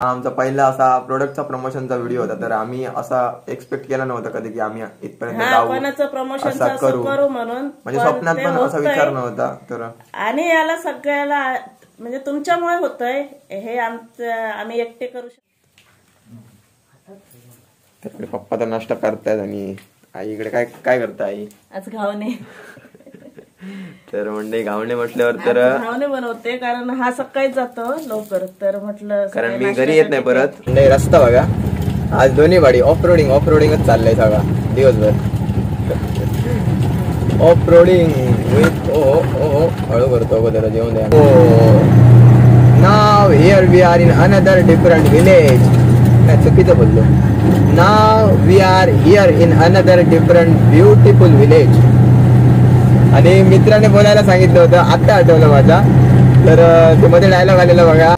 आमचा पहिला असा प्रोडक्टचा प्रमोशनचा व्हिडिओ होता, तर आम्ही असा एक्सपेक्ट केला नव्हता कधी की आम्ही इथपर्यंत जाऊ, असा करू म्हणून, म्हणजे स्वप्नात पण असा विचार नव्हता. तर आणि याला सगळ्याला म्हणजे तुमच्यामुळे होतंय हे, आम्ही एकटे करू शकतो. पप्पा तर नाश्ता करतायत आणि आई इकडे काय काय करता आई? आज घावणे. तर म्हणजे घावणे म्हटल्यावर तर घावणे बनवते, कारण हा सकाळीच जातो लवकर, तर म्हटलं कारण मी घरी येत नाही परत. म्हणजे रस्ता बघा, आज दोन्ही गाडी ऑफ रोडिंगच चाललंय सगळा दिवसभर. ऑफ रोडिंग विथ ओ हळू करतो अगोदर जेवण द्या. Now here we are in another different village. नाही, चुकीचं बोललो. Now we are here in another different beautiful village. आणि मित्राने बोलायला सांगितलं होतं, आता आठवलं माझा. तर तो मध्ये डायलॉग आलेला बघा.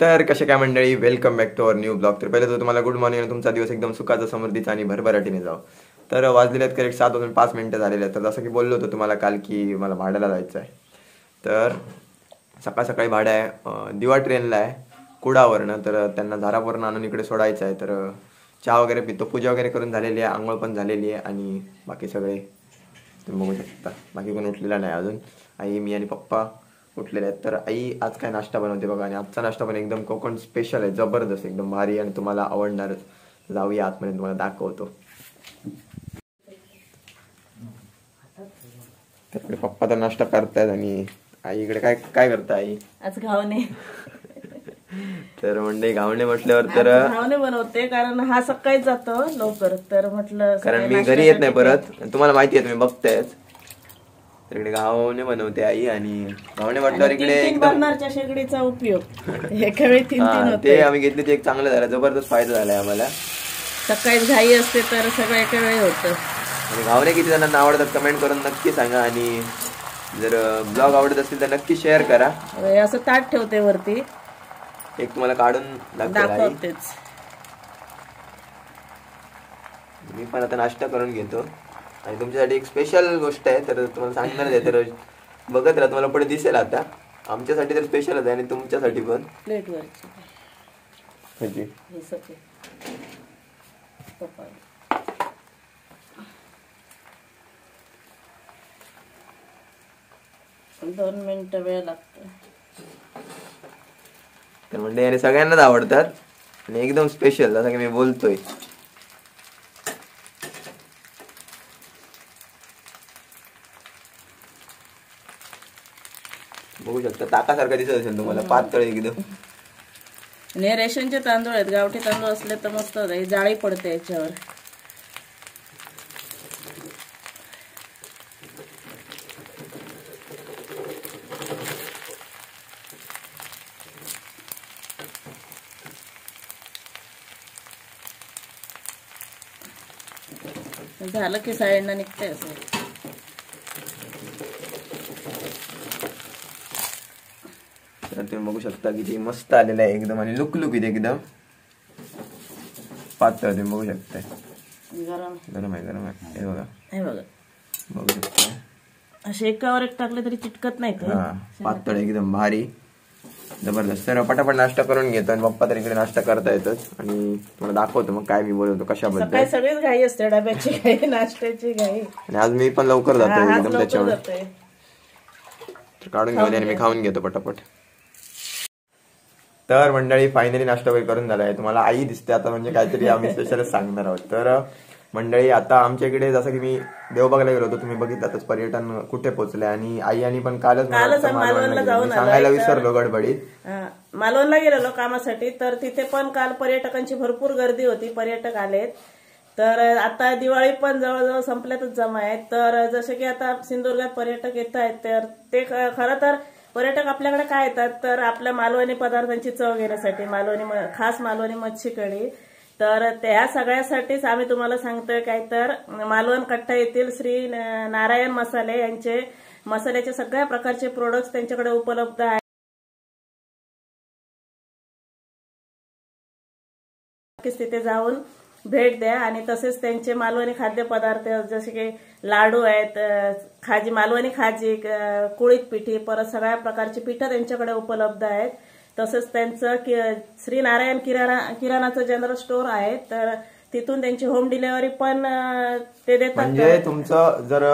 तर कसे काय मंडळी, welcome back to our new blog. तर पहिले तर तुम्हाला गुड मॉर्निंग आणि तुमचा दिवस एकदम सुखाचा, समृद्धीचा आणि भरभराटीने जाऊ. तर वाजलेले आहेत करेक्ट 7:05 झालेले आहेत. तर जसं की बोललो होतो तुम्हाला काल की मला भाड्याला जायचं आहे. तर सकाळ सकाळी भाडं आहे, दिवा ट्रेनला आहे कुडावरनं. तर त्यांना झारावरनं आणून इकडे सोडायचं आहे. तर चहा वगैरे पितो, पूजा वगैरे करून झालेली आहे, आंघोळ पण झालेली आहे. आणि बाकी सगळे तुम्ही बघू शकता, बाकी कोण उठलेला नाही अजून. आई, मी आणि पप्पा उठलेले आहेत. तर आई आज काय नाश्ता बनवते बघा. आणि आजचा नाश्ता पण एकदम कोकण स्पेशल आहे, जबरदस्त, एकदम भारी आणि तुम्हाला आवडणारच. जाऊया आतमध्ये, तुम्हाला दाखवतो. तर पप्पा तर नाश्ता करतायत आणि आई इकडे काय काय करता आई? आज घावणे. तर म्हणजे घावणे म्हटल्यावर तर घावणे बनवते, कारण हा सकाळीच जातो लवकर, तर म्हटलं कारण मी घरी येत नाही परत, तुम्हाला माहिती आहे, तुम्ही बघतायच. तर इकडे घावणे बनवते आई. आणि घावणे म्हटल्यावर इकडे बर्नरच्या शेगडीचा उपयोग एका वेळी 3 होते. ते आम्ही घेतली, ते एक चांगलं झालं, जबरदस्त फायदा झालाय आम्हाला. सकाळीच घाई असते तर सगळं एका वेळी होतं. आणि घावणे किती जणांना आवडतात कमेंट करून नक्की सांगा. आणि जर ब्लॉग आवडत असतील तर नक्की शेअर करा. असं ताट ठेवते वरती, एक तुम्हाला काढून दाखवतेच. मी पण आता नाश्ता करून घेतो आणि तुमच्यासाठी एक स्पेशल गोष्ट आहे, तर तुम्हाला सांगणार आहे. तर बघत राहा, तुम्हाला पुढे दिसेल. आता आमच्यासाठी तर स्पेशलच आहे आणि तुमच्यासाठी पण. प्लेटवरची 2 मिनिटं वेळ लागतो. तर म्हणजे याने सगळ्यांनाच आवडतात आणि एकदम स्पेशल, जसं की मी बोलतोय. बघू शकता, ताकासारखं दिसत असेल तुम्हाला, पातळ एकदम. आणि रेशनचे तांदूळ आहेत, गावठी तांदूळ असले तर मस्त होते, जाळी पडते याच्यावर. झालं की साईडनं निघते असं. तर तुम्ही बघू शकता किती मस्त आलेलं आहे एकदम, आणि लुकलुकीत एकदम पातळ. तुम्ही बघू शकता, गरम गरम आहे, गरम आहे. हे बघा, हे बघा, बघू शकता. असे एकावर एक टाकले तरी चिटकत नाही. पातळ एकदम भारी, जबरदस्त. तर पटापट नाश्ता करून घेतो आणि पप्पा तर इकडे नाश्ता करता येतच. आणि तुम्हाला दाखवतो मग काय मी बोलतो कशाबद्दल. सगळीच घाई असते, डब्याची घाई, नाश्त्याची घाई. आणि आज मी पण लवकर जातो एकदम, त्याच्यामुळे काढून घेऊ आणि मी खाऊन घेतो पटापट. तर मंडळी फायनली नाश्ता वगैरे करून झालाय. तुम्हाला आई दिसते आता, म्हणजे काहीतरी आम्ही स्पेशलच सांगणार आहोत. तर मंडळी आता आमच्या इकडे, जसं की मी देवबागला गेलो होतो, तुम्ही बघितलं पर्यटन कुठे पोहोचले. आणि आई आणि पण कालच सांगायला विसरलो गडबडीत. मालवणला गेलेलो कामासाठी, तर तिथे पण काल पर्यटकांची भरपूर गर्दी होती, पर्यटक आलेत. तर आता दिवाळी पण जवळजवळ संपल्यातच जमा आहेत. तर जसे की आता सिंधुदुर्गात पर्यटक येत आहेत, तर ते खरं तर पर्यटक आपल्याकडे काय येतात, तर आपल्या मालवणी पदार्थांची चव घेण्यासाठी, खास मालवणी मच्छी कढी. तर त्या सगळ्यासाठीच आम्ही तुम्हाला सांगतोय काय, तर मालवण कट्टा येथील श्री नारायण मसाले यांचे मसाल्याचे सगळ्या प्रकारचे प्रोडक्ट्स त्यांच्याकडे उपलब्ध आहेत. तिथे जाऊन भेट द्या. आणि तसेच त्यांचे मालवणी खाद्यपदार्थ जसे की लाडू आहेत, खाजी, मालवणी खाजी, कुळीत पिठी, परत सगळ्या प्रकारची पिठं त्यांच्याकडे उपलब्ध आहेत. तसेच त्यांचं श्री नारायण किराणाचं जनरल स्टोअर आहे, तर तिथून त्यांची होम डिलिव्हरी पण ते देतात. म्हणजे तुमचं जर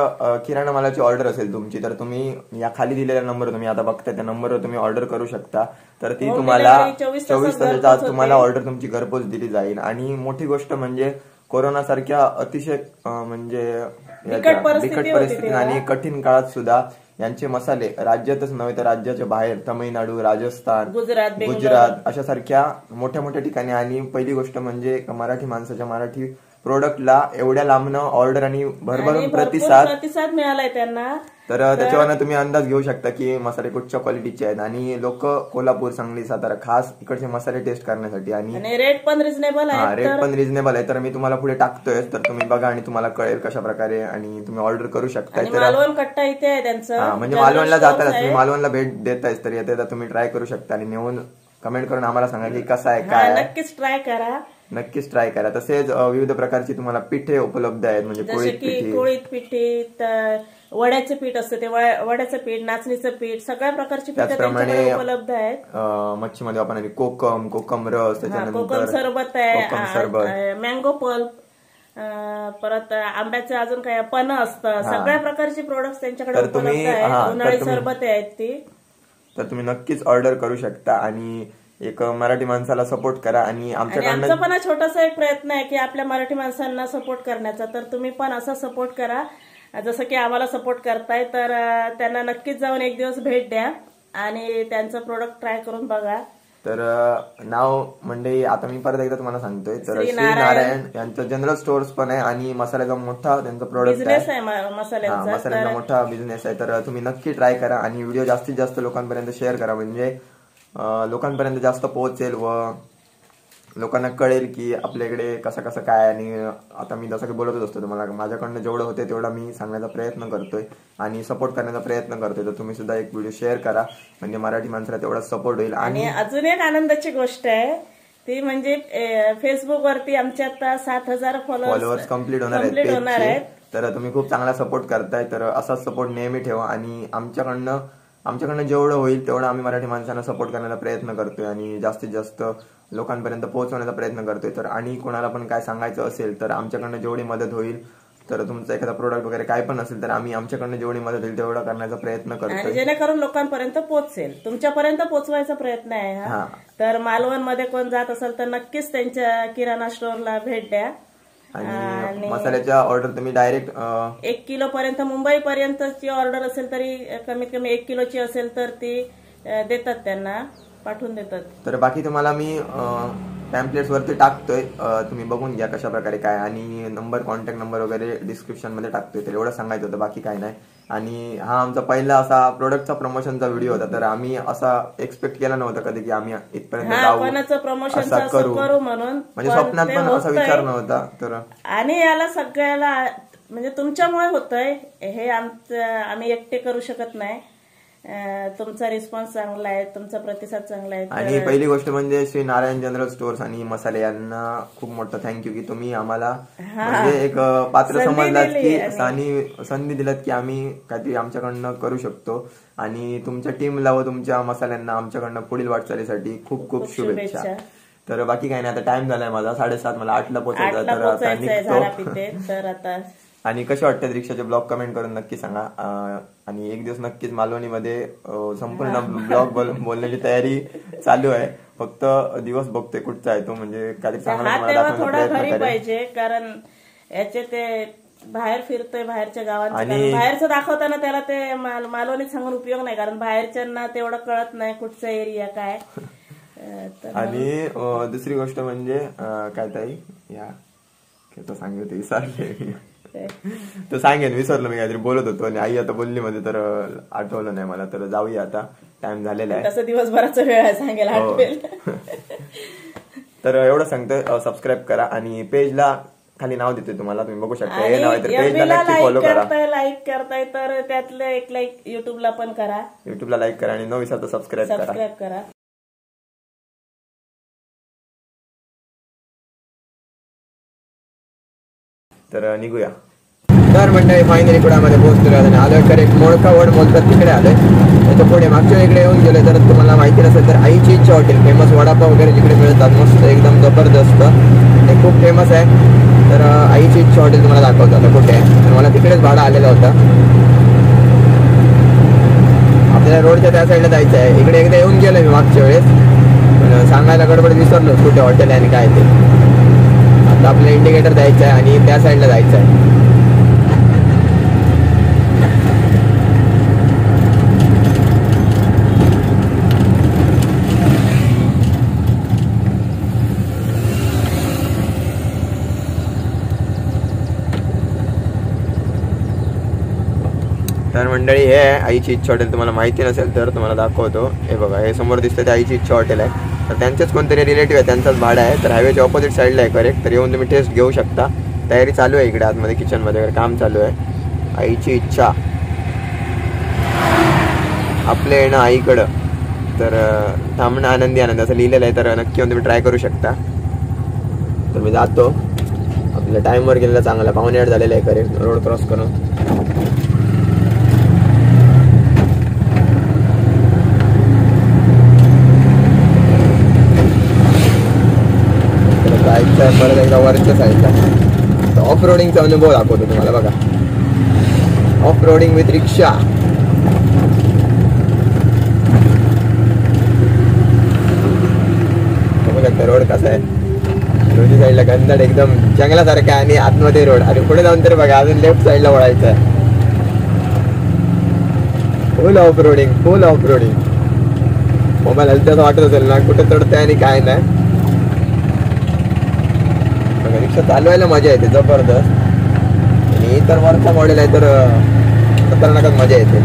किराणा मालाची ऑर्डर असेल तुमची, तर तुम्ही या खाली दिलेल्या नंबर, तुम्ही आता बघताय त्या नंबरवर तुम्ही ऑर्डर करू शकता. तर ती तुम्हाला 24 तासात तुम्हाला ऑर्डर तुमची घरपोच दिली जाईल. आणि मोठी गोष्ट म्हणजे कोरोना सारख्या अतिशय म्हणजे बिकट परिस्थितीत आणि कठीण काळात सुद्धा यांचे मसाले राज्यातच नव्हे तर राज्याच्या बाहेर तामिळनाडू, राजस्थान, गुजरात अशा सारख्या मोठ्या मोठ्या ठिकाणी, आणि पहिली गोष्ट म्हणजे मराठी माणसाच्या मराठी प्रोडक्टला एवढ्या लांबनं ऑर्डर आणि भरभरून प्रतिसाद मिळालाय त्यांना. तर त्याच्यावरनं तुम्ही अंदाज घेऊ शकता की मसाले कुठच्या क्वालिटीचे आहेत. आणि लोक कोल्हापूर, सांगली, सातारा खास इकडचे मसाले टेस्ट करण्यासाठी, आणि रेट पण रिझनेबल आहे. तर मी तुम्हाला पुढे टाकतोय, तर तुम्ही बघा आणि तुम्हाला कळेल कशा प्रकारे, आणि तुम्ही ऑर्डर करू शकता. मालवण कट्टा इथे आहे त्यांचं, म्हणजे मालवणला जाताना तुम्ही मालवणला भेट देतायच, तर येते तुम्ही ट्राय करू शकता आणि नेऊन कमेंट करून आम्हाला सांगा की कसं आहे, काय. नक्कीच ट्राय करा. तसेच विविध प्रकारची तुम्हाला पिठे उपलब्ध आहेत, म्हणजे कोळीत पिठी, वड्याचं पीठ असतं ते वड्याचं पीठ, नाचणीचं पीठ, सगळ्या प्रकारची पीठ त्यांच्याकडे उपलब्ध आहेत. मच्छीमध्ये आपण कोकम रस, कोकम सरबत आहे, मँगो पल्प, परत आंब्याचं अजून काय पण असतं, सगळ्या प्रकारची प्रोडक्ट्स त्यांच्याकडे उपलब्ध आहेत. उन्हाळी सरबत आहेत ती. तर तुम्ही नक्कीच ऑर्डर करू शकता आणि एक मराठी माणसाला सपोर्ट करा. आणि आमचा पण छोटासा एक प्रयत्न आहे की आपल्या मराठी माणसांना सपोर्ट करण्याचा, तर तुम्ही पण असा सपोर्ट करा जसं की आम्हाला सपोर्ट करताय. तर त्यांना नक्कीच जाऊन एक दिवस भेट द्या आणि त्यांचं प्रोडक्ट ट्राय करून बघा. तर नाव मंडळी आता मी परत एकदा तुम्हाला सांगतोय, तर श्री नारायण यांचं जनरल स्टोअर्स पण आहे आणि मसाल्याचा मोठा त्यांचा प्रोडक्ट आहे, मसाल्याचा मोठा बिझनेस आहे. तर तुम्ही नक्की ट्राय करा आणि व्हिडिओ जास्तीत जास्त लोकांपर्यंत शेअर करा, म्हणजे लोकांपर्यंत जास्त पोहोचेल व लोकांना कळेल की आपल्याकडे कसं कसं काय. आणि आता मी जसं की बोलतच असतो तुम्हाला, माझ्याकडनं जेवढं होते तेवढा मी सांगण्याचा प्रयत्न करतोय आणि सपोर्ट करण्याचा प्रयत्न करतोय. तर तुम्ही सुद्धा एक व्हिडिओ शेअर करा, म्हणजे मराठी माणसाला तेवढा सपोर्ट होईल. आणि अजून एक आनंदाची गोष्ट आहे ती म्हणजे फेसबुक वरती आमच्या आता 7,000 फॉलोअर्स कम्प्लीट होणार आहेत. तर तुम्ही खूप चांगला सपोर्ट करताय, तर असाच सपोर्ट नेहमी ठेवा. आणि आमच्याकडनं जेवढं होईल तेवढं आम्ही मराठी माणसांना सपोर्ट करण्याचा प्रयत्न करतोय आणि जास्तीत जास्त लोकांपर्यंत पोहोचवण्याचा प्रयत्न करतोय. तर आणि कोणाला पण काय सांगायचं असेल तर आमच्याकडनं जेवढी मदत होईल, तर तुमचा एखादा प्रोडक्ट वगैरे काय पण असेल तर आम्ही आमच्याकडनं जेवढी मदत होईल तेवढा करण्याचा प्रयत्न करतोय, जेणेकरून लोकांपर्यंत पोहोचेल, तुमच्यापर्यंत पोहोचवायचा प्रयत्न आहे हा. तर मालवण मध्ये कोण जात असेल तर नक्कीच त्यांच्या किराणा स्टोअरला भेट द्या. आणि मसाल्याच्या ऑर्डर तुम्ही डायरेक्ट 1 किलो पर्यंत, मुंबई पर्यंतची ऑर्डर असेल तरी कमीत कमी 1 किलोची असेल तर ती देतात, त्यांना पाठवून देतात. तर बाकी तुम्हाला मी पॅम्पलेट्स वरती टाकतोय, तुम्ही बघून घ्या कशा प्रकारे काय, आणि कॉन्टॅक्ट नंबर वगैरे डिस्क्रिप्शन मध्ये टाकतोय. तर एवढं सांगायचं होतं, बाकी काय नाही. आणि हा आमचा पहिला असा प्रोडक्टचा प्रमोशनचा व्हिडिओ होता, तर आम्ही असा एक्सपेक्ट केला नव्हता कधी की आम्ही इथपर्यंत करू म्हणून, म्हणजे स्वप्नात पण असा विचार नव्हता. तर आणि याला सगळ्याला म्हणजे तुमच्यामुळे होतंय हे, आम्ही एकटे करू शकत नाही. तुमचा रिस्पॉन्स चांगला आहे, तुमचा प्रतिसाद चांगला आहे. आणि पहिली गोष्ट म्हणजे श्री नारायण जनरल स्टोअर्स आणि मसाले यांना खूप मोठं थँक्यू की तुम्ही आम्हाला म्हणजे एक पात्र समजलात की संधी दिलात की आम्ही काहीतरी आमच्याकडनं करू शकतो. आणि तुमच्या टीमला व तुमच्या मसाल्यांना आमच्याकडनं पुढील वाटचालीसाठी खूप खूप शुभेच्छा. तर बाकी काही नाही, आता टाइम झालाय माझा 7:30, मला 8ला पोहोचायचं, तर आता निघतो. आणि कसे वाटतात रिक्षाचे ब्लॉग कमेंट करून नक्की सांगा. आणि एक दिवस नक्कीच मालवणीमध्ये संपूर्ण ब्लॉग बोलण्याची तयारी चालू आहे, फक्त दिवस बघतोय कुठचा आहे तो, म्हणजे काहीतरी चांगला पाहिजे. कारण याचे ते बाहेर फिरतोय बाहेरच्या गावात, आणि बाहेरचं दाखवताना त्याला ते मालवणीत सांगून उपयोग नाही, कारण बाहेरच्यांना तेवढं कळत नाही कुठचा एरिया काय. आणि दुसरी गोष्ट म्हणजे काय ताई या सांगितलं विसरले, तर सांगेन, विसरलो मी, काहीतरी बोलत होतो आणि आई आता बोलली मध्ये, तर आठवलं नाही मला. तर जाऊया, आता टाइम झालेला आहे, तसं दिवसभराचा वेळ आहे, सांगेल आठवेल. तर एवढं सांगतोय, सबस्क्राईब करा आणि पेजला खाली नाव देतोय तुम्हाला, तुम्ही बघू शकता हे नाव आहे, तर पेजला नक्की फॉलो करा. लाईक करताय तर त्यातलं एक लाईक युट्यूबला पण करा, युट्यूबला लाईक करा आणि 9 विसरता सबस्क्राईब करा. तर निघूया. तर मंडळी फायनली कुडामध्ये पोहोचलो आणि आलोय करेक्ट मोडका वड बोलतात तिकडे आलोय. त्याच्या पुढे मागच्या इकडे येऊन गेले तर तुम्हाला माहिती नसेल तर आईची इच्छा हॉटेल फेमस वडापाव वगैरे जिकडे मिळतात मस्त एकदम जबरदस्त ते खूप फेमस आहे. तर आईची इच्छा हॉटेल तुम्हाला दाखवतो आता कुठे आहे. तर मला तिकडेच भाडा आलेला होता. आपल्याला रोडच्या त्या साईडला जायचं आहे. इकडे एकदा येऊन गेलो मी मागच्या वेळेस पण सांगायला गडबड विसरलो कुठे हॉटेल आहे आणि काय ते. आता आपलं इंडिकेटर द्यायचं आहे आणि त्या साईडला जायचं आहे. तर मंडळी हे आहे आईची इच्छा हॉटेल. तुम्हाला माहिती नसेल तर तुम्हाला दाखवतो. हे बघा हे समोर दिसतं ते आईची इच्छा हॉटेल आहे. तर त्यांचेच कोणतरी रिलेटिव्ह आहे त्यांचाच भाडा आहे. तर हायवेच्या ऑपोजिट साईडला आहे करेक्ट. तर येऊन तुम्ही टेस्ट घेऊ शकता. तयारी चालू आहे इकडे आतमध्ये किचनमध्ये वगैरे काम चालू आहे. आईची इच्छा आपले येणं आईकडं. तर थांबणं आनंदी आनंद असं लिहिलेलं आहे. तर नक्की येऊन तुम्ही ट्राय करू शकता. तर मी जातो. आपल्या टाईमवर गेलेला चांगला 7:45 झालेला आहे करेक्ट रोड क्रॉस करून. परत एकदा वरच्या साईडला ऑफ रोडिंगचा अनुभव दाखवतो तुम्हाला. बघा ऑफ रोडिंग विथ रिक्षा. बघा रोड कसा आहे. दोन्ही साईडला गंधाड एकदम जंगलासारखा आहे आणि आतमध्ये रोड. आणि पुढे जाऊन तर बघा अजून लेफ्ट साईडला वळायचं आहे. Full off roading full off roading. Mobile हलत्याच वाटत असेल ना कुठे चढतंय आणि काय नाही. रिक्षा चालवायला मजा येते जबरदस्त. आणि इतर वरचा मॉडेल आहे तर खतरनाकच मजा येते.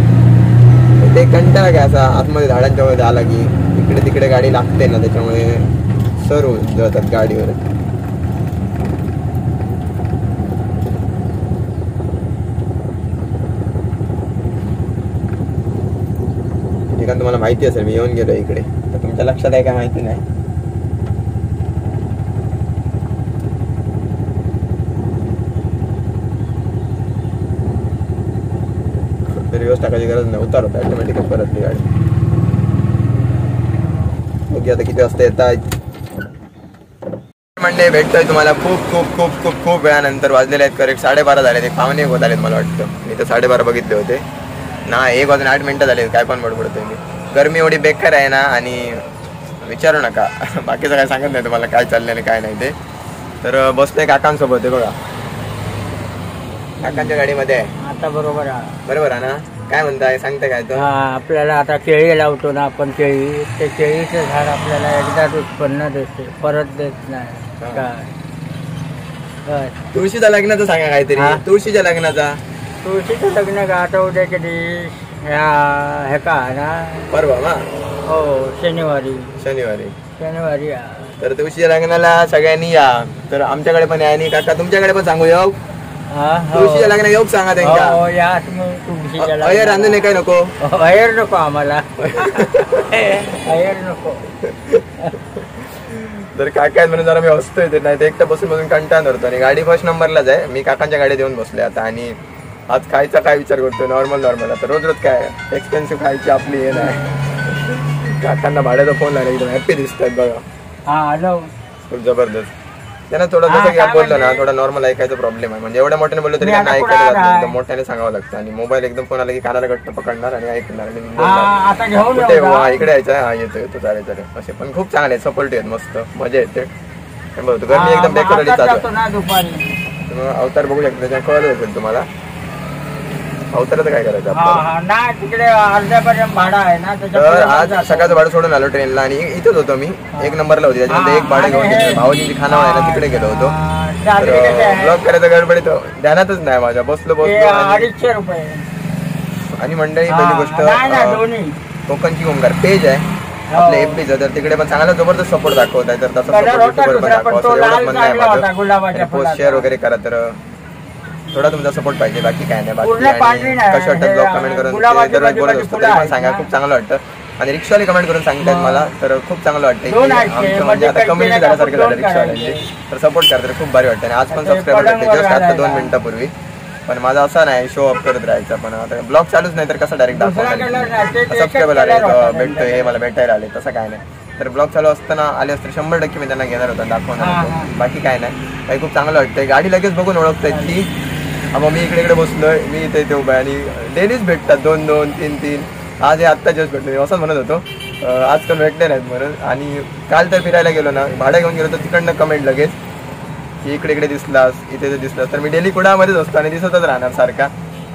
ते कंटाळा काय असा आतमध्ये झाडांच्या मध्ये आला की इकडे तिकडे गाडी लागते ना त्याच्यामुळे सर्व जळतात गाडीवर. ठिकाण तुम्हाला माहिती असेल. मी येऊन गेलो इकडे तर तुमच्या लक्षात आहे काय माहिती नाही. रिवर्स टाकायची गरज नाही. उतार होता ऑटोमॅटिक परत ती गाडी. बघूया आता किती वाजता येत आहेत. मंडे भेटतोय तुम्हाला खूप खूप खूप खूप खूप वेळानंतर. वाजलेले आहेत करेक्ट 12:30 झाले. ते 1:15 होत आलेत मला वाटतं. मी तर 12:30 बघितले होते ना. 1 वाजून 8 मिनिटं झाले. काय पण बडबडतोय मी. गरमी एवढी बेकार आहे ना आणि विचारू नका. बाकीचं काय सांगत नाही तुम्हाला काय चाललंय आणि काय नाही ते. तर बसतोय काकांसोबत आहे बघा. काकांच्या गाडीमध्ये आहे आता. बरोबर आहे ना. काय म्हणताय सांगते काय तर. आपल्याला आता केळी लावतो ना आपण. केळी ते केळीचं झाड आपल्याला एकदाच उत्पन्न देते परत देत नाही. काय तुळशीच्या लग्नाचं सांगा काहीतरी. तुळशीच्या लग्नाचा. तुळशीचं लग्न का आता उद्या कधी हे का ना परवा ना. हो शनिवारी या. तर तुळशीच्या लग्नाला सगळ्यांनी या. तर आमच्याकडे पण या आणि काका तुमच्याकडे पण सांगू येऊ. तुळशीच्या लग्न योग सांगा त्यांना. अयर आणून काय नको. अयर नको आम्हाला. अयर नको. तर काका म्हणून जरा मी हसतोय. ते नाही ते एकटा बसून बसून कंटाळून धरतो. आणि गाडी फर्स्ट नंबरलाच आहे. मी काकांच्या गाडीत येऊन बसले आता. आणि आज खायचा काय विचार करतोय. नॉर्मल आता रोज काय एक्सपेन्सिव्ह खायची आपली हे नाही. काकांना भाड्याचा फोन आला. एकदम हॅप्पी दिसतात बघा. खूप जबरदस्त. त्यांना थोडं जसं की बोललो ना थोडा नॉर्मल ऐकायचा प्रॉब्लेम आहे. म्हणजे एवढ्या मोठ्याने बोललो तरी त्यांना ऐकायला जात नाही. एकदम मोठ्याने सांगावं लागतं. आणि मोबाईल एकदम फोन आला की कानाला घट्ट पकडणार आणि ऐकणार. इकडे यायचं. येतो चालेल असे पण खूप चांगले सपोर्टिव्ह आहेत. मस्त मजा येते. गरमी एकदम बेकार चालू. अवतार बघू शकता. त्याच्या कळलं असेल तुम्हाला. अवताराचं काय करायचं तर आज सकाळचं भाडं सोडून आलो ट्रेनला. आणि इथंच होतो मी. 1 नंबरला होती. त्याच्यामध्ये एक भाडं घेऊन भाऊजींची खानावळ आहे ना तिकडे गेलो होतो. ब्लॉग करायचं गडबडीत ध्यानातच नाही माझ्या. बसलो 250 रुपये. आणि मंडळी पहिली गोष्ट कोकणची ओंकार पेज आहे आपल्या एफबीचं. तर तिकडे पण चांगला जबरदस्त सपोर्ट दाखवत आहे. तर तसा पोस्ट शेअर वगैरे करा. तर थोडा तुमचा सपोर्ट पाहिजे. बाकी काय नाही. बाकी कशा वाटतं ब्लॉग कमेंट करून दररोज बोलत असतो तरी पण सांगा. खूप चांगलं वाटतं. आणि रिक्षावाले कमेंट करून सांगतात मला, तर खूप चांगलं वाटतं दोन की आहेत ते, आमचं म्हणजे मध्ये आता काही कमेंट केलं झाल्यासारखं का झालं दोन रिक्षावाल्यांचे, करायचे. तर सपोर्ट करतात खूप भारी वाटतं. आणि आज पण सबस्क्राईबर पडंग भेटले जस्ट आता घालायला. 2 मिनिटापूर्वी. पण माझा असा नाही शो अप करत राहायचा, पण आता ब्लॉग चालूच नाही तर कसं डायरेक्ट दाखवणार. सबस्क्राईबर आले भेटतोय हे मला भेटायला आले, तसं काय नाही. तर ब्लॉग चालू असताना आले असते 100% मी त्यांना घेणार होता, दाखवणार होतो. बाकी काय नाही, काही खूप चांगलं वाटतंय. गाडी लगेच बघून ओळखतायत की अबा मी इकडे बसलोय, मी इथे उभा आहे. आणि डेलीच भेटतात 2-2, 3-3. आज हे आत्ता जस्ट भेटलो, असंच म्हणत होतो आजकाल भेटले नाहीत म्हणून. आणि काल तर फिरायला गेलो ना, भाडं घेऊन गेलो तर तिकडनं कमेंट लगेच की इकडे दिसलास, इथे दिसलास. तर मी डेली कुडामध्येच असतो आणि दिसतच राहणार सारखा.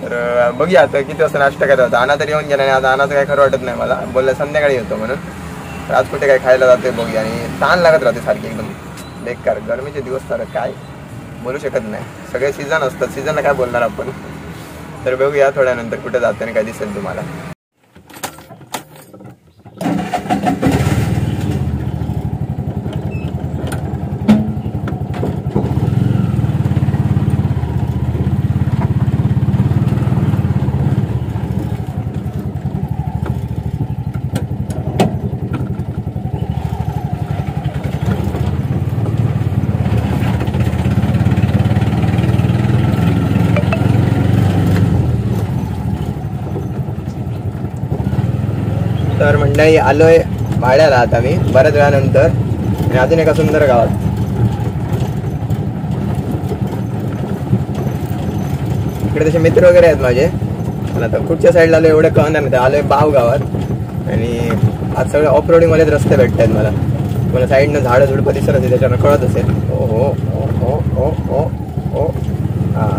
तर बघूया आता किती वाजता नाश्ता करायचा होता. आणा तरी येऊन गेला नाही, आता आणाचं काही खरं वाटत नाही मला, बोललं संध्याकाळी येतो म्हणून. तर आज कुठे काय खायला जाते बघूया. आणि ताण लागत राहते सारखी एकदम बेकार. गरमीचे दिवस तर काय बोलू शकत नाही, सगळे सीझन असतात, सीझनला काय बोलणार आपण. तर बघूया थोड्यानंतर कुठे जाते आणि काय दिसेल तुम्हाला. तर मंडळी आलोय भाड्याला आता मी बऱ्याच वेळानंतर, आणि अजून एका सुंदर गावात. इकडे तसे मित्र वगैरे आहेत माझे, पण आता कुठच्या साईडला आलो एवढं कळणार नाही. आलोय बाव गावात, आणि आज सगळे ऑफ रोडिंग वालेच रस्ते भेटत आहेत मला. मला साईडनं झाडं झुडपं दिसत असेल, त्याच्यानं कळत असेल. ओ हो ओ ओ ओ ओ ओ हां,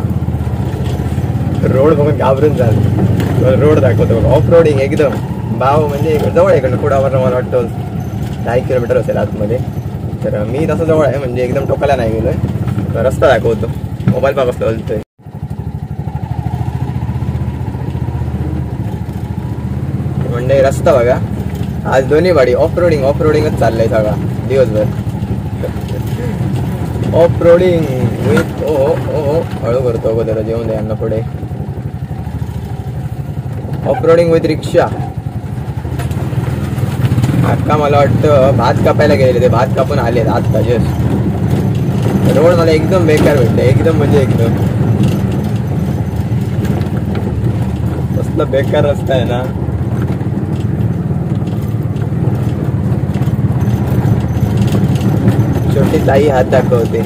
रोड बघून घाबरून झालं. रोड दाखवतो बघा, ऑफ रोडिंग एकदम. बाव म्हणजे जवळ आहे इकडनं, कुडावरनं मला वाटतं 10 किलोमीटर असेल आतमध्ये. तर मी तसं जवळ आहे, म्हणजे एकदम टोकाला नाही गेलोय. रस्ता दाखवतो, मोबाईल पाक असतो बोलतोय. म्हणजे रस्ता बघा, आज दोन्ही गाडी ऑफ रोडिंगच चाललंय सगळा दिवसभर. ऑफ रोडिंग विथ ओ ओ हळू करतो अगोदर, जेवण द्या यांना पुढे. ऑफ रोडिंग विथ रिक्षा. अक्का मला वाटतं भात कापायला गेलेले, ते भात कापून आले आत्ता जस्ट. रोड मला एकदम बेकार भेटते, एकदम म्हणजे एकदम कसला बेकार रस्ता आहे ना. छोटी ताई हात दाखवते.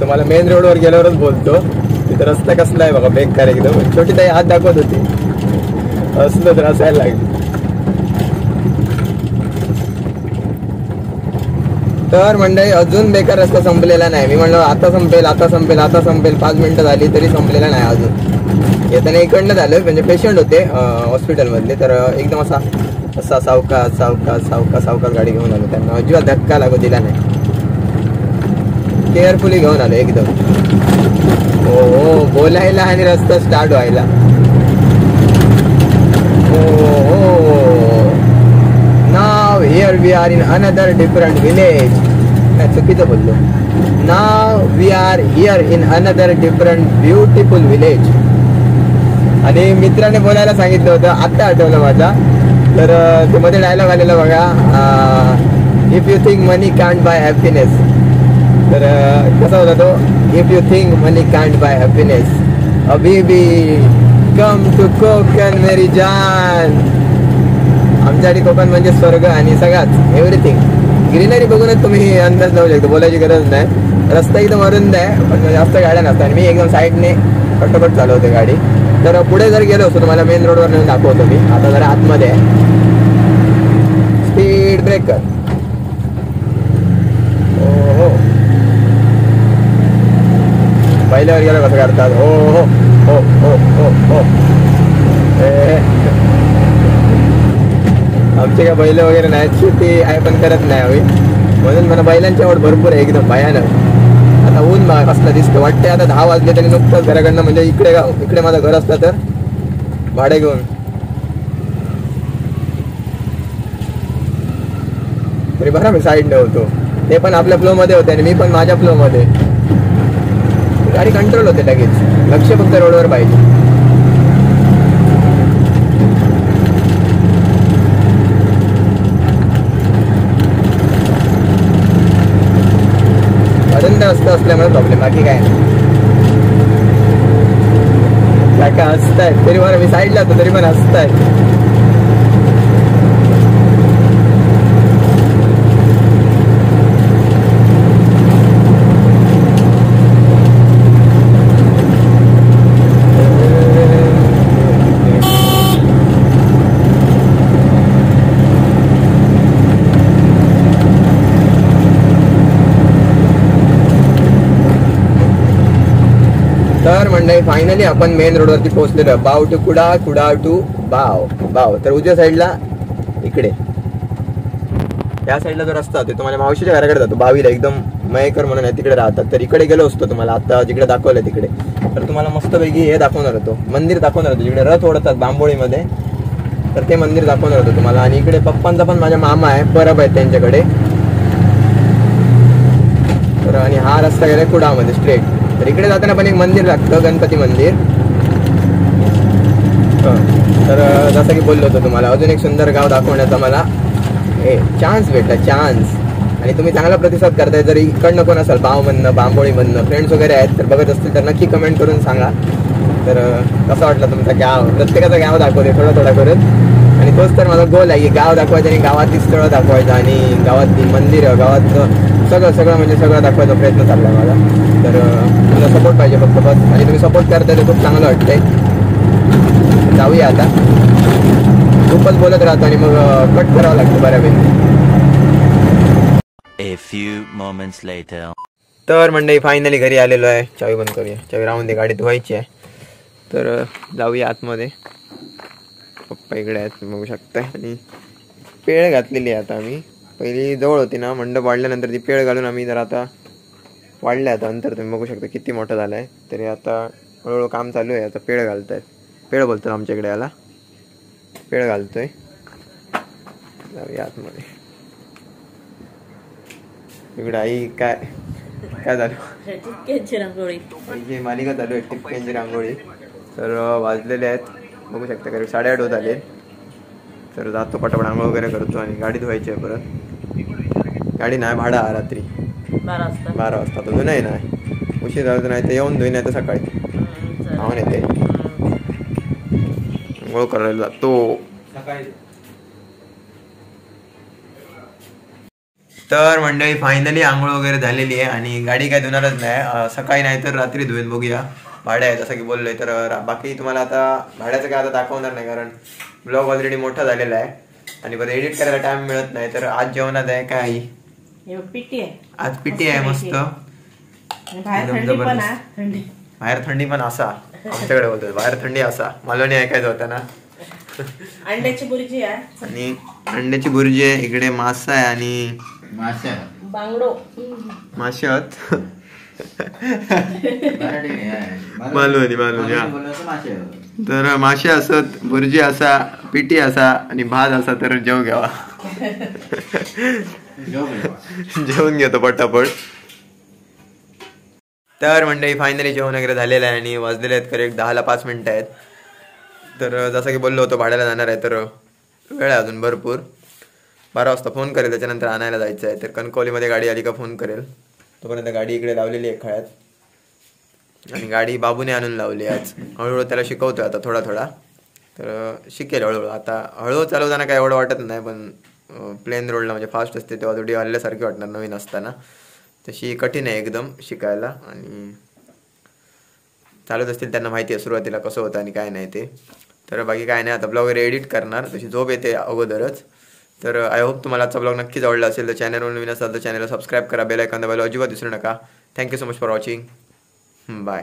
तुम्हाला मेन रोडवर गेल्यावरच बोलतो, तिथं रस्ता कसला आहे बघा, बेकार एकदम. छोटी ताई हात दाखवत होती, असलं तर असायला लागली. तर मंडळी अजून बेकार रस्ता संपलेला नाही. मी म्हणलं आता संपेल 5 मिनिटं झाली तरी संपलेला नाही अजून. येताना इकडनं झालं, म्हणजे पेशंट होते हॉस्पिटलमधले. तर एकदम असा सावकाश गाडी घेऊन आलो. त्यांना अजिबात धक्का लागू दिला नाही, केअरफुली घेऊन आलो एकदम. हो बोलायला आणि रस्ता स्टार्ट व्हायला. Now here we are in another different village. नाही चुकीचं बोललो. Now we are here in another different beautiful village. आणि मित्राने बोलायला सांगितलं होतं, आत्ता आठवलं माझा. तर ते मध्ये डायलॉग आलेला बघा, if you think money can't buy happiness. तर कसा होता तो, if you think money can't buy happiness, अभी भी कम टू कोकण मेरी जान. आमच्यासाठी कोकण म्हणजे स्वर्ग आणि सगळ्यात एव्हरीथिंग. ग्रीनरी बघूनच तुम्ही अंदाज लावू शकता, बोलायची गरज नाही. रस्ता एकदम अरुंद आहे, पण जास्त गाड्या नसतात. आणि मी एकदम साईडने पटपट चालवते गाडी. तर पुढे जर गेलो असतो तुम्हाला मेन रोडवर नेऊन दाखवतो मी. आता जरा आतमध्ये आहे. Speed breaker. हो पहिल्यावर गेलो कसं करतात. हो हो हो हो हो हो. आमचे काय बैल वगैरे नाहीत, शेती आहे पण करत नाही आम्ही, म्हणून मला बैलांची आवड भरपूर आहे एकदम भयानक. आता ऊन कसला दिसतं वाटते. आता 10 वाजले तरी नुकतंच घराकडनं, म्हणजे इकडे माझं घर असतं तर भाडे घेऊन. तरी बरं मी साईडने होतो, ते पण आपल्या फ्लो मध्ये होते आणि मी पण माझ्या फ्लो मध्ये. गाडी कंट्रोल होते लगेच, लक्ष फक्त रोडवर पाहिजे. अरंद असल्यामुळे प्रॉब्लेम, बाकी काय नाही. काका हसतायत, तरी बरं मी साईडला होतो तरी पण हसतायत. तर मंडळी फायनली आपण मेन रोडवरती पोहोचलेलो. बाव टू कुडा, कुडा टू बाव. बाव तर उजव्या साईडला इकडे या साईडला जो रस्ता ते तुम्हाला मावशीच्या घराकडे जातो, बावीला एकदम मयेकर म्हणून आहे तिकडे राहतात. तर इकडे गेलो असतो तुम्हाला आता जिकडे दाखवलंय तिकडे. तर तुम्हाला मस्तपैकी हे दाखवणार होतो, मंदिर दाखवणार होतो जिकडे रथ ओढतात बांबोळीमध्ये. तर ते मंदिर दाखवणार होतो तुम्हाला. आणि इकडे पप्पांचा पण माझा मामा आहे, परब आहे त्यांच्याकडे. तर आणि हा रस्ता गेलाय कुडामध्ये स्ट्रेट. तर इकडे जाताना पण एक मंदिर लागतं, गणपती मंदिर. तर जसं की बोललो होतो तुम्हाला, अजून एक सुंदर गाव दाखवण्याचा मला चान्स भेटला, चान्स. आणि तुम्ही चांगला प्रतिसाद करताय. जर इकडनं कोण असाल बावमधनं, बांबोळीमधनं फ्रेंड्स वगैरे आहेत तर बघत असतील तर नक्की कमेंट करून सांगा. तर कसं वाटलं तुमचा गाव. प्रत्येकाचा गाव दाखवते थोडा थोडा करत. आणि तोच तर माझा गोल आहे की गाव दाखवायचं आणि गावातली स्थळं दाखवायचं आणि गावातली मंदिरं, गावातलं सगळं म्हणजे सगळं दाखवायचा प्रयत्न चालला आहे माझा. तर तुला सपोर्ट पाहिजे फक्त बस. आणि तुम्ही सपोर्ट करताय ते खूप चांगलं वाटतंय. जाऊया आता. खूपच बोलत राहतो आणि मग कट करावं लागतं बऱ्यापैकी. A few moments later. तर मंडळी फायनली घरी आलेलो आहे. चावी बंद करूया, चावी राहून दे, गाडी धुवायची आहे. तर जाऊया आतमध्ये. पप्पा इकडे आहेत बघू शकताय. आणि पेळ घातलेली आहे आता आम्ही. पहिली जवळ होती ना, मंडप वाढल्यानंतर ती पेळ घालून आम्ही जर आता वाढलं आता अंतर तुम्ही बघू शकता किती मोठं झालं आहे. तरी आता हळूहळू काम चालू आहे. आता पेळ घालत आहेत, पेळ बोलतात आमच्याकडे याला, पेळ घालतोय. जाऊया आतमध्ये. इकडे आई काय काय झालं, ही मालिका चालू आहे टिपक्यांची रांगोळी. तर वाजलेले आहेत बघू शकता, कारण 8:30 होत आले. तर जातो पटापट आंघोळ वगैरे करतो आणि गाडी धुवायची आहे परत. गाडी नाही भाडा रात्री 12 वाजता. तर धुणं नाही, उशीर झालं नाही तर येऊन धुईन, नाही तर सकाळी आव्हान येते. आंघोळ करायला जातो सकाळी. तर मंडळी फायनली आंघोळ वगैरे झालेली आहे आणि गाडी काय धुणारच नाही, सकाळी नाही तर रात्री धुवेन. बघूया, भाड्या आहे जसं की बोललोय. तर बाकी तुम्हाला आता भाड्याचं काय आता दाखवणार नाही, कारण ब्लॉग ऑलरेडी मोठा झालेला आहे आणि बरं एडिट करायला टाइम मिळत नाही. तर आज जेवणात आहे काय, पिटी आहे. आज पिटी आहे मस्त. बाहेर थंडी पण असा, आमच्याकडे बोलतो बाहेर थंडी असा, मला नाही ऐकायचं होतं ना. अंड्याची बुर्जी आहे आणि अंड्याची बुर्जी आहे. इकडे मासा आहे आणि बांगडो माशात मालवणी तर मासे असत, बुर्जी असा, पिटी असा आणि भात असा. तर जेव घ्यावा, जेवून घेतो पटापट. तर मंडळी फायनली जेवण वगैरे झालेलं आहे आणि वाजलेले आहेत करेक्ट 10ला 5 मिनिटं आहेत. तर जसं की बोललो होतो भाड्याला जाणार आहे, तर वेळ आहे अजून भरपूर. 12 वाजता फोन करेल, त्याच्यानंतर आणायला जायचं आहे. तर कणकवलीमध्ये गाडी आली का फोन करेल. तोपर्यंत गाडी इकडे लावलेली आहे खळ्यात आणि गाडी बाबूने आणून लावली आज. हळूहळू त्याला शिकवतोय आता थोडा थोडा, तर शिकेल हळूहळू. आता हळूहळू चालवताना काय एवढं वाटत नाही, पण प्लेन रोडला म्हणजे फास्ट असते तेव्हा थोडी हल्ल्यासारखी वाटणार नवीन असताना. तशी कठीण आहे एकदम शिकायला आणि चालत असतील त्यांना माहिती आहे सुरुवातीला कसं होतं आणि काय नाही ते. तर बाकी काय नाही, आता ब्लॉग वगैरे एडिट करणार, तशी झोप येते अगोदरच. तर आय होप तुम्हाला आजचा ब्लॉग नक्कीच आवडला असेल. तर चॅनलवर नवीन असाल तर चॅनलला सबस्क्राईब करा, बेल आयकॉन दाबायला अजिबात विसरू नका. Thank you so much for watching. Bye.